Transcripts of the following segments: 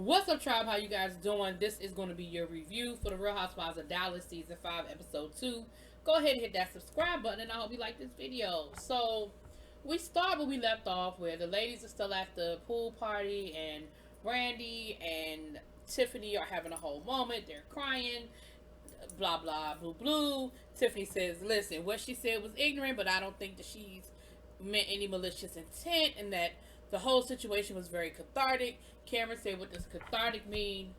What's up, tribe? How you guys doing? This is going to be your review for the Real Housewives of Dallas Season 5, Episode 2. Go ahead and hit that subscribe button, and I hope you like this video. So, we start where we left off, where the ladies are still at the pool party, and Brandy and Tiffany are having a whole moment. They're crying, blah, blah, blue, blue. Tiffany says, listen, what she said was ignorant, but I don't think that she's meant any malicious intent, and that the whole situation was very cathartic. Cameron said, what does cathartic mean?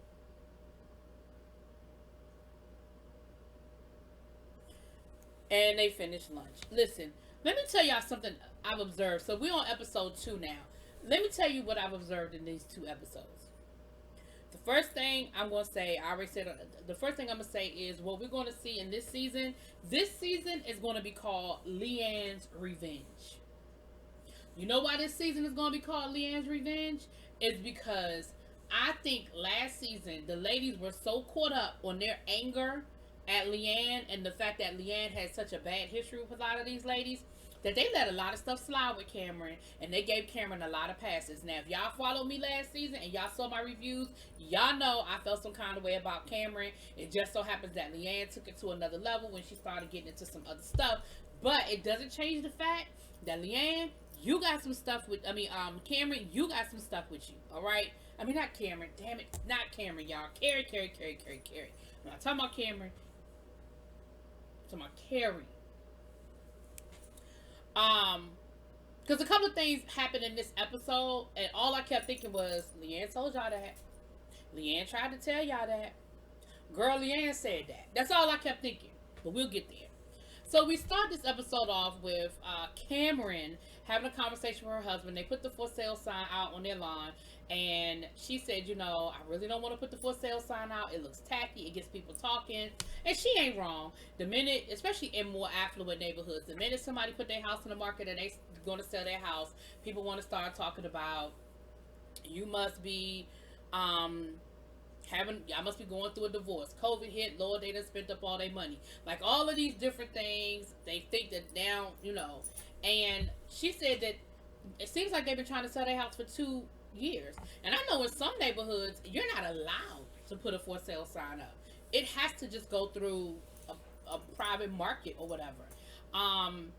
And they finished lunch. Listen, let me tell y'all something I've observed. So we're on episode 2 now. Let me tell you what I've observed in these 2 episodes. The first thing I'm going to say, I already said, the first thing I'm going to say is what we're going to see in this season. This season is going to be called Leanne's Revenge. You know why this season is going to be called Leanne's Revenge? It's because I think last season the ladies were so caught up on their anger at Leanne and the fact that Leanne had such a bad history with a lot of these ladies that they let a lot of stuff slide with Cameron, and they gave Cameron a lot of passes. Now, if y'all followed me last season and y'all saw my reviews, y'all know I felt some kind of way about Cameron. It just so happens that Leanne took it to another level when she started getting into some other stuff. But it doesn't change the fact that Leanne, you got some stuff with, Cameron, you got some stuff with you, alright? I mean, not Cameron, damn it, not Cameron, y'all. Carrie. I'm not talking about Cameron, I'm talking about Carrie. Because a couple of things happened in this episode, and all I kept thinking was, Leanne told y'all that. Leanne tried to tell y'all that. Girl, Leanne said that. That's all I kept thinking, but we'll get there. So we start this episode off with Cameron having a conversation with her husband. They put the for sale sign out on their lawn, and she said, you know, I really don't want to put the for sale sign out. It looks tacky. It gets people talking. And she ain't wrong. The minute, especially in more affluent neighborhoods, the minute somebody put their house on the market and they going to sell their house, people want to start talking about, you must be I must be going through a divorce. COVID hit, Lord, they done spent up all their money. Like all of these different things, they think that now, you know. And she said that it seems like they've been trying to sell their house for 2 years. And I know in some neighborhoods, you're not allowed to put a for sale sign up. It has to just go through a private market or whatever. And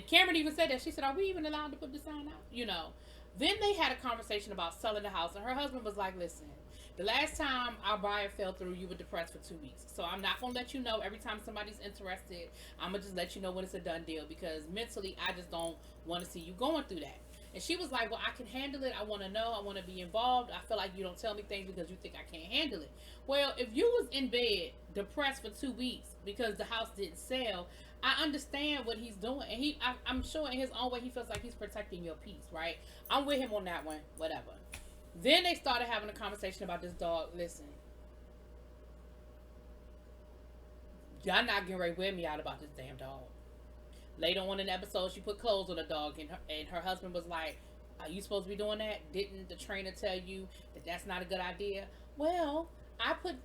Cameron even said that. She said, are we even allowed to put the sign out? You know. Then they had a conversation about selling the house. And her husband was like, listen, the last time our buyer fell through, you were depressed for 2 weeks. So I'm not going to let you know every time somebody's interested. I'm going to just let you know when it's a done deal. Because mentally, I just don't want to see you going through that. And she was like, well, I can handle it. I want to know. I want to be involved. I feel like you don't tell me things because you think I can't handle it. Well, if you was in bed depressed for 2 weeks because the house didn't sell, I understand what he's doing. And I'm sure in his own way, he feels like he's protecting your peace, right? I'm with him on that one. Whatever. Then they started having a conversation about this dog. Listen, y'all not getting ready to wear me out about this damn dog. Later on in the episode, she put clothes on the dog, and her husband was like, are you supposed to be doing that? Didn't the trainer tell you that that's not a good idea? Well, I put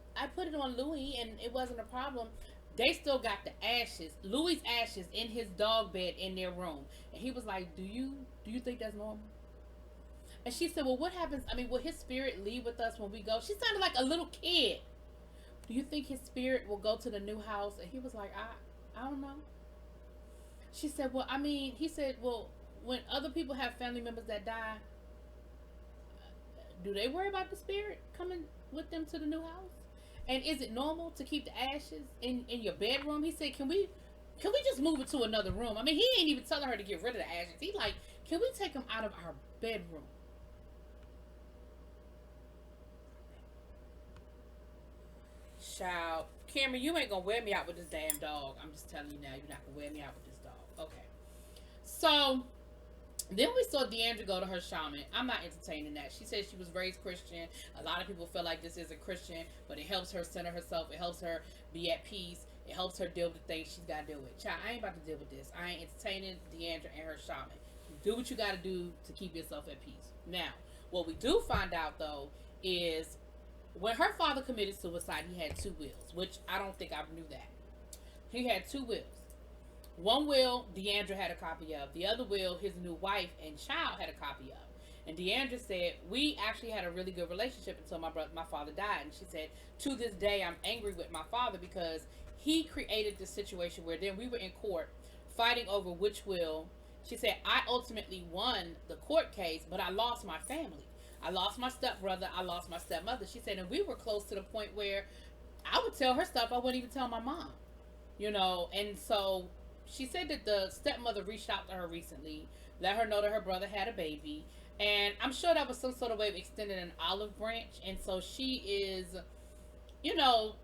it on Louis, and it wasn't a problem. They still got the ashes, Louis' ashes, in his dog bed in their room. And he was like, do you think that's normal? And she said, well, what happens? I mean, will his spirit leave with us when we go? She sounded like a little kid. Do you think his spirit will go to the new house? And he was like, I don't know. She said, well, I mean, he said, well, when other people have family members that die, do they worry about the spirit coming with them to the new house? And is it normal to keep the ashes in your bedroom? He said, can we just move it to another room? I mean, he ain't even telling her to get rid of the ashes. He like, can we take them out of our bedroom? Child, Cameron, you ain't gonna wear me out with this damn dog. I'm just telling you now, you're not gonna wear me out with this dog. Okay. So, then we saw Deandra go to her shaman. I'm not entertaining that. She said she was raised Christian. A lot of people feel like this isn't Christian, but it helps her center herself. It helps her be at peace. It helps her deal with the things she's got to deal with. Child, I ain't about to deal with this. I ain't entertaining Deandra and her shaman. Do what you got to do to keep yourself at peace. Now, what we do find out, though, is when her father committed suicide, he had 2 wills, which I don't think I knew that. He had 2 wills. One will, Deandra had a copy of. The other will, his new wife and child had a copy of. And Deandra said, we actually had a really good relationship until my father died. And she said, to this day, I'm angry with my father because he created this situation where then we were in court fighting over which will. She said, I ultimately won the court case, but I lost my family. I lost my stepbrother. I lost my stepmother. She said, and we were close to the point where I would tell her stuff I wouldn't even tell my mom, And so she said that the stepmother reached out to her recently, let her know that her brother had a baby. And I'm sure that was some sort of way of extending an olive branch. And so she is, you know,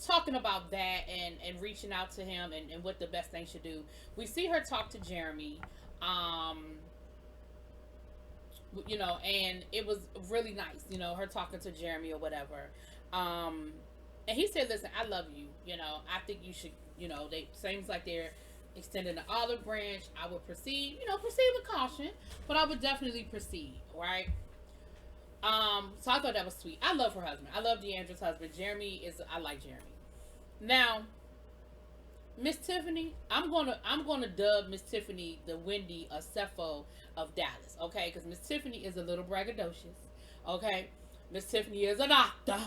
talking about that and reaching out to him and what the best thing should do. We see her talk to Jeremy, and it was really nice, her talking to Jeremy or whatever. And he said, listen, I love you, I think you should, they seems like they're extending the olive branch. I would proceed with caution, but I would definitely proceed, right? So I thought that was sweet. I love her husband. I love Deandra's husband. I like Jeremy. Now, Miss Tiffany, I'm gonna dub Miss Tiffany the Wendy Cepho of Dallas, okay? Because Miss Tiffany is a little braggadocious, okay? Miss Tiffany is a doctor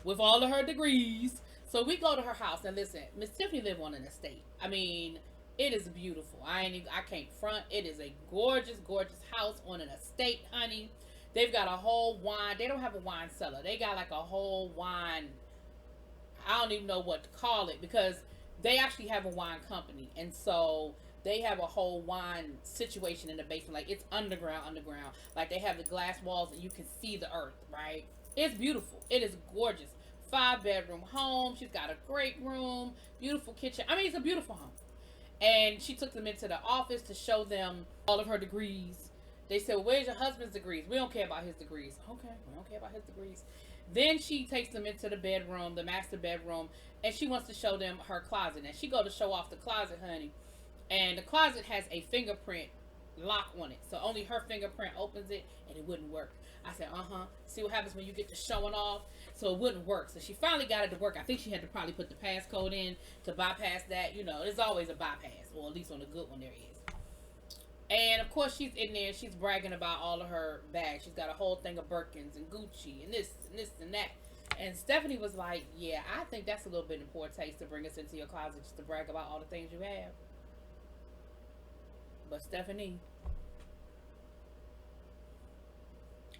with all of her degrees. So we go to her house and listen. Miss Tiffany live on an estate. I mean, it is beautiful. I can't front. It is a gorgeous, gorgeous house on an estate, honey. They've got a whole wine. They don't have a wine cellar. They got like a whole wine. I don't even know what to call it because they actually have a wine company, and so they have a whole wine situation in the basement. Like it's underground. Like they have the glass walls and you can see the earth, right? It's beautiful. It is gorgeous. 5-bedroom home. She's got a great room, beautiful kitchen. I mean, it's a beautiful home. And she took them into the office to show them all of her degrees. They said, well, where's your husband's degrees? We don't care about his degrees. Okay, we don't care about his degrees. Then she takes them into the bedroom, the master bedroom, and she wants to show them her closet. And she go to show off the closet, honey. And the closet has a fingerprint lock on it. So only her fingerprint opens it, and it wouldn't work. I said, see what happens when you get to showing off? So it wouldn't work. So she finally got it to work. I think she had to probably put the passcode in to bypass that. There's always a bypass, or at least on a good one there is. And of course she's in there, she's bragging about all of her bags. She's got a whole thing of Birkins and Gucci and this and that. And Stephanie was like, yeah, I think that's a little bit in poor taste to bring us into your closet just to brag about all the things you have. But Stephanie,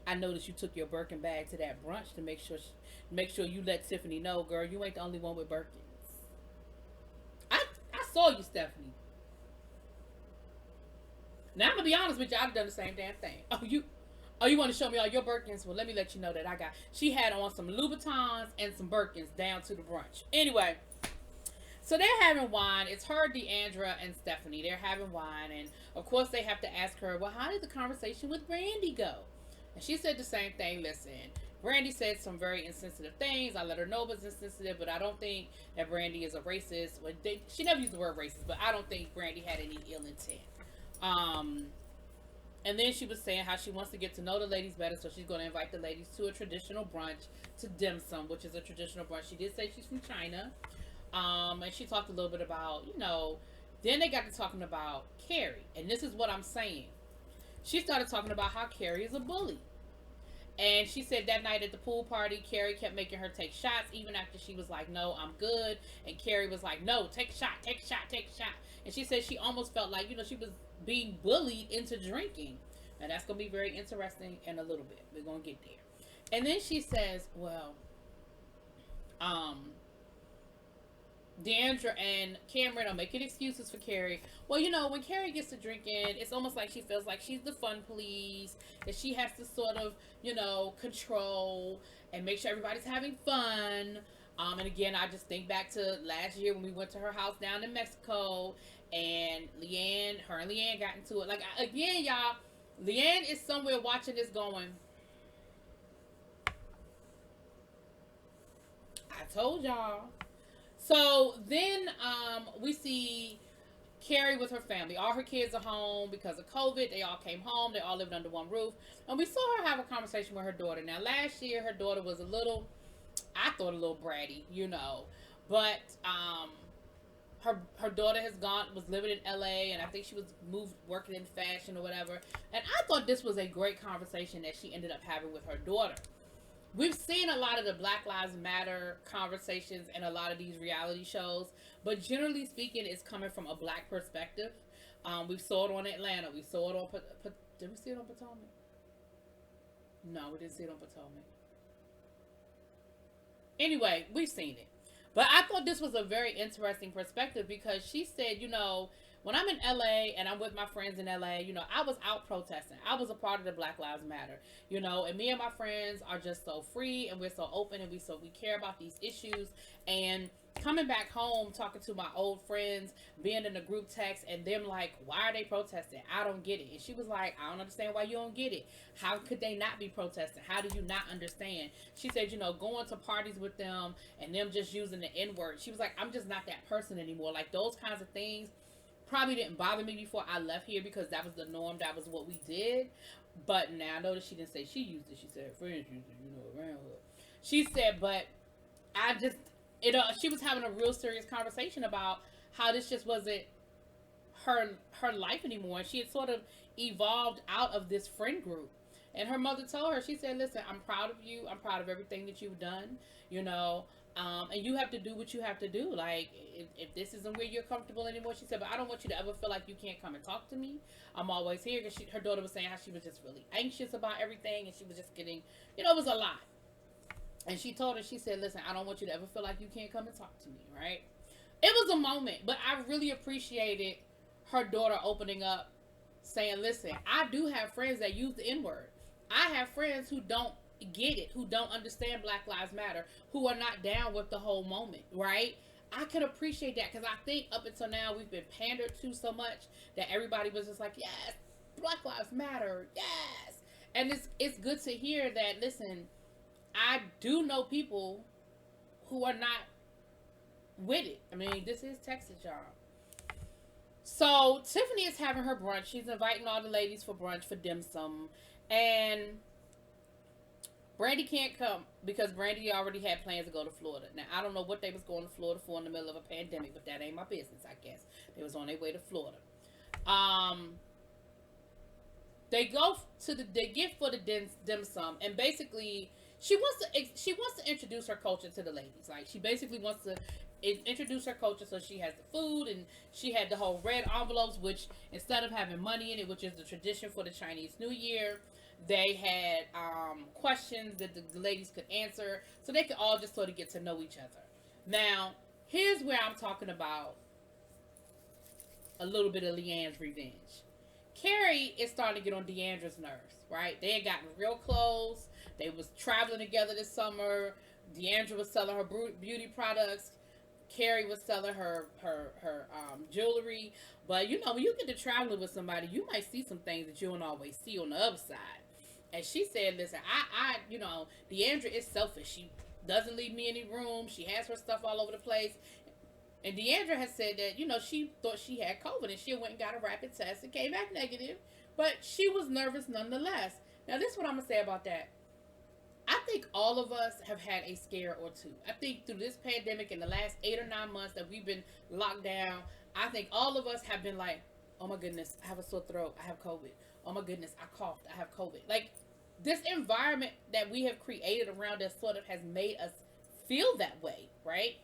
I noticed you took your Birkin bag to that brunch to make sure you let Tiffany know, girl, you ain't the only one with Birkins. I saw you, Stephanie. Now I'm gonna be honest with you, I've done the same damn thing. Oh, you want to show me all your Birkins? Well, let me let you know that she had on some Louboutins and some Birkins down to the brunch. Anyway, so they're having wine. It's her, Deandra, and Stephanie. They're having wine, and of course they have to ask her, well, how did the conversation with Brandy go? And she said the same thing. Listen, Brandy said some very insensitive things. I let her know it was insensitive, but I don't think that Brandy is a racist. She never used the word racist, but I don't think Brandy had any ill intent. And then she was saying how she wants to get to know the ladies better, so she's going to invite the ladies to a traditional brunch, to dim sum, which is a traditional brunch. She did say she's from China. And she talked a little bit about, then they got to talking about Carrie. And this is what I'm saying. She started talking about how Carrie is a bully. And she said that night at the pool party, Carrie kept making her take shots, even after she was like, no, I'm good. And Carrie was like, no, take a shot, take a shot, take a shot. And she said she almost felt like, she was being bullied into drinking. And that's going to be very interesting in a little bit. We're going to get there. And then she says, well, Deandra and Cameron are making excuses for Carrie. Well, when Carrie gets to drinking, it's almost like she feels like she's the fun police, that she has to sort of, control and make sure everybody's having fun. And again, I just think back to last year when we went to her house down in Mexico, and her and Leanne got into it. Like, again, y'all, Leanne is somewhere watching this going, I told y'all. So then we see Carrie with her family. All her kids are home because of COVID. They all came home. They all lived under one roof. And we saw her have a conversation with her daughter. Now, last year, her daughter was a little bratty, But her daughter was living in LA, and I think she was moved working in fashion or whatever. And I thought this was a great conversation that she ended up having with her daughter. We've seen a lot of the Black Lives Matter conversations in a lot of these reality shows, but generally speaking, it's coming from a black perspective. We saw it on Atlanta. We saw it on. Did we see it on Potomac? No, we didn't see it on Potomac. Anyway, we've seen it. But I thought this was a very interesting perspective because she said, when I'm in LA and I'm with my friends in LA, I was out protesting. I was a part of the Black Lives Matter, and me and my friends are just so free and we're so open and we care about these issues. And coming back home, talking to my old friends, being in the group text, and them like, why are they protesting? I don't get it. And she was like, I don't understand why you don't get it. How could they not be protesting? How do you not understand? She said, going to parties with them and them just using the N-word. She was like, I'm just not that person anymore. Like, those kinds of things probably didn't bother me before I left here because that was the norm. That was what we did. But now I noticed she didn't say she used it. She said friends used it, around her. She said, but I just, she was having a real serious conversation about how this just wasn't her life anymore. And she had sort of evolved out of this friend group. And her mother told her, she said, listen, I'm proud of you. I'm proud of everything that you've done, and you have to do what you have to do. Like, if this isn't where you're comfortable anymore, she said, but I don't want you to ever feel like you can't come and talk to me. I'm always here. Because her daughter was saying how she was just really anxious about everything. And she was just getting, it was a lot. And she told her, she said, listen, I don't want you to ever feel like you can't come and talk to me, right? It was a moment, but I really appreciated her daughter opening up, saying, listen, I do have friends that use the N-word. I have friends who don't get it, who don't understand Black Lives Matter, who are not down with the whole moment, right? I could appreciate that because I think up until now we've been pandered to so much that everybody was just like, yes, Black Lives Matter, yes. And it's good to hear that, listen, I do know people who are not with it. I mean, this is Texas, y'all. So Tiffany is having her brunch. She's inviting all the ladies for brunch for dim sum. And Brandy can't come because Brandy already had plans to go to Florida. Now, I don't know what they was going to Florida for in the middle of a pandemic, but that ain't my business, I guess. They was on their way to Florida. They get for the dim sum, and basically she wants to introduce her culture to the ladies. Like, she basically wants to introduce her culture, so she has the food, and she had the whole red envelopes, which instead of having money in it, which is the tradition for the Chinese New Year, they had questions that the ladies could answer, so they could all just sort of get to know each other. Now, here's where I'm talking about a little bit of Leanne's revenge. Carrie is starting to get on Deandra's nerves, right? They had gotten real close. They was traveling together this summer. Deandra was selling her beauty products. Carrie was selling her jewelry. But, when you get to traveling with somebody, you might see some things that you don't always see on the other side. And she said, listen, Deandra is selfish. She doesn't leave me any room. She has her stuff all over the place. And Deandra has said that, she thought she had COVID and she went and got a rapid test and came back negative. But she was nervous nonetheless. Now, this is what I'm going to say about that. I think all of us have had a scare or two. I think through this pandemic in the last 8 or 9 months that we've been locked down, I think all of us have been like, oh my goodness, I have a sore throat, I have COVID. Oh my goodness, I coughed, I have COVID. Like, this environment that we have created around us sort of has made us feel that way, right?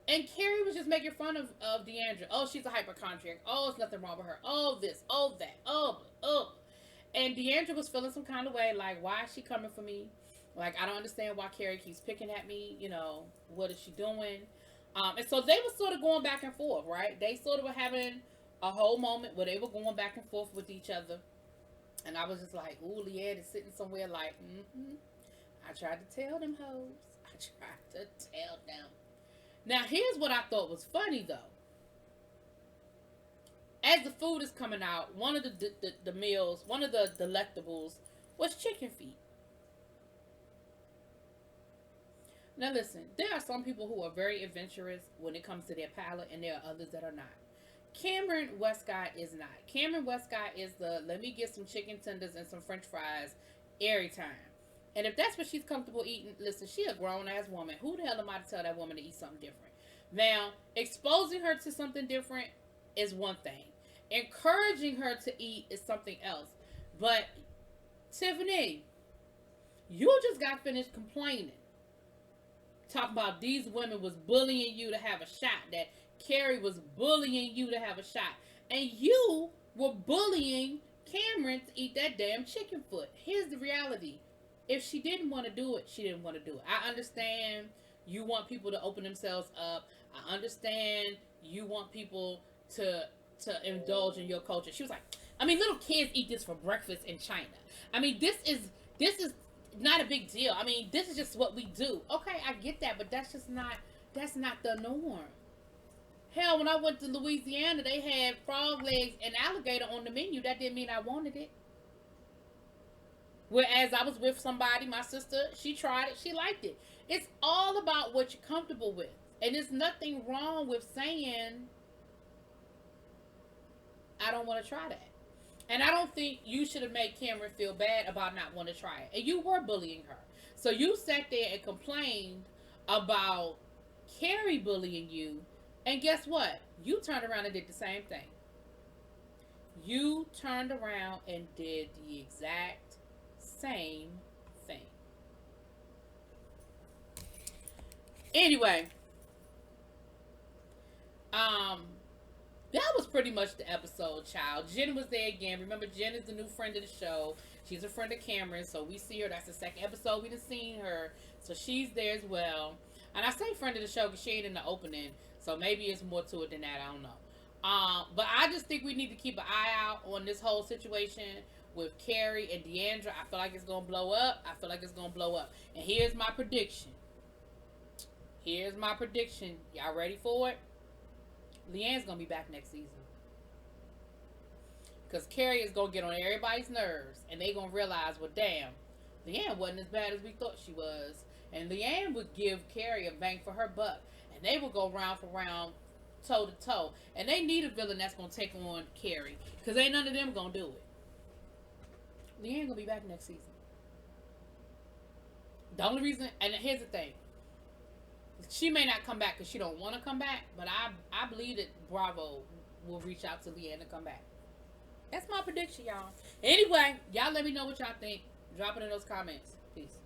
And Carrie was just making fun of Deandra. Oh, she's a hypochondriac. Oh, there's nothing wrong with her. Oh, this, oh, that, oh. And Deandra was feeling some kind of way, like, why is she coming for me? Like, I don't understand why Carrie keeps picking at me. What is she doing? And so they were sort of going back and forth, right? They sort of were having a whole moment where they were going back and forth with each other. And I was just like, ooh, Leanne is sitting somewhere like, I tried to tell them hoes. I tried to tell them. Now, here's what I thought was funny, though. As the food is coming out, one of the meals, one of the delectables was chicken feet. Now, listen, there are some people who are very adventurous when it comes to their palate, and there are others that are not. Cameron Westcott is not. Cameron Westcott is the, let me get some chicken tenders and some french fries every time. And if that's what she's comfortable eating, listen, she a grown-ass woman. Who the hell am I to tell that woman to eat something different? Now, exposing her to something different is one thing. Encouraging her to eat is something else. But Tiffany, you just got finished complaining. Talking about these women was bullying you to have a shot. That Carrie was bullying you to have a shot. And you were bullying Cameron to eat that damn chicken foot. Here's the reality. If she didn't want to do it, she didn't want to do it. I understand you want people to open themselves up. I understand you want people to indulge in your culture. She was like, I mean, little kids eat this for breakfast in China. I mean, this is not a big deal. I mean, this is just what we do. Okay, I get that, but that's not the norm. Hell, when I went to Louisiana, they had frog legs and alligator on the menu. That didn't mean I wanted it. Whereas I was with somebody, my sister, she tried it, she liked it. It's all about what you're comfortable with. And there's nothing wrong with saying, I don't want to try that. And I don't think you should have made Cameron feel bad about not wanting to try it. And you were bullying her. So you sat there and complained about Carrie bullying you. And guess what? You turned around and did the same thing. You turned around and did the exact same thing. Anyway, that was pretty much the episode, child. Jen was there again. Remember, Jen is the new friend of the show. She's a friend of Cameron, so we see her. That's the second episode we done seen her. So she's there as well. And I say friend of the show because she ain't in the opening. So maybe it's more to it than that. I don't know. But I just think we need to keep an eye out on this whole situation with Carrie and Deandra. I feel like it's going to blow up. I feel like it's going to blow up. And here's my prediction. Y'all ready for it? Leanne's going to be back next season. Because Carrie is going to get on everybody's nerves. And they going to realize, well, damn, Leanne wasn't as bad as we thought she was. And Leanne would give Carrie a bang for her buck. And they will go round for round, toe to toe. And they need a villain that's going to take on Carrie. Because ain't none of them going to do it. Leanne going to be back next season. The only reason, and here's the thing. She may not come back because she don't want to come back. But I believe that Bravo will reach out to Leanne to come back. That's my prediction, y'all. Anyway, y'all let me know what y'all think. Drop it in those comments. Peace.